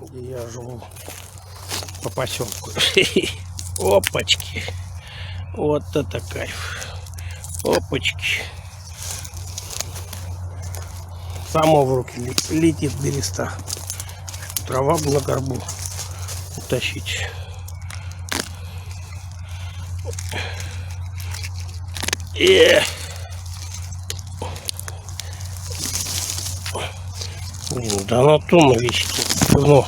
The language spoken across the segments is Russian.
где я живу, по поселку. Опачки. Вот это кайф. Опачки. Само в руки летит береста. Трава на горбу утащить. Блин, да на то мы вещи давно.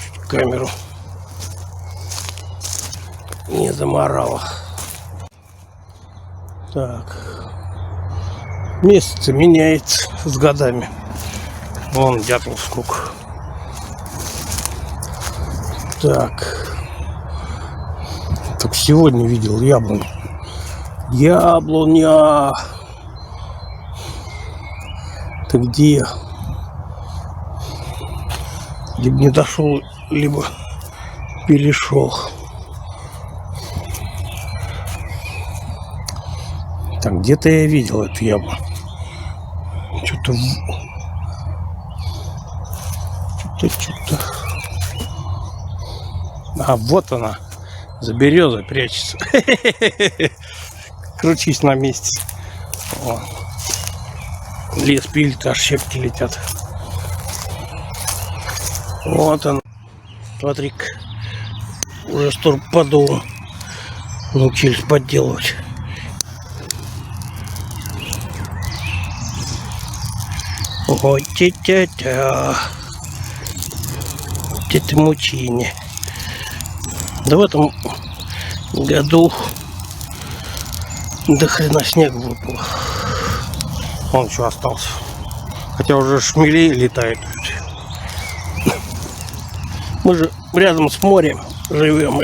Чуть камеру не заморала. Так, месяц меняется с годами. Вон дятлов сколько. Так, только сегодня видел яблоню. Яблоня. Ты где? Либо не дошел, либо перешел. Так, где-то я видел эту яблоню. Что-то. А вот она. За березой прячется. Кручусь на месте. О. Лес пилит, аж щепки летят. Вот он. Смотри-ка. Уже шторм подул. Научились подделывать. Ой, тя-тя-тя. Это мучение. Да в этом году до хрена снега выпало. Он еще остался. Хотя уже шмели летают. Мы же рядом с морем живем.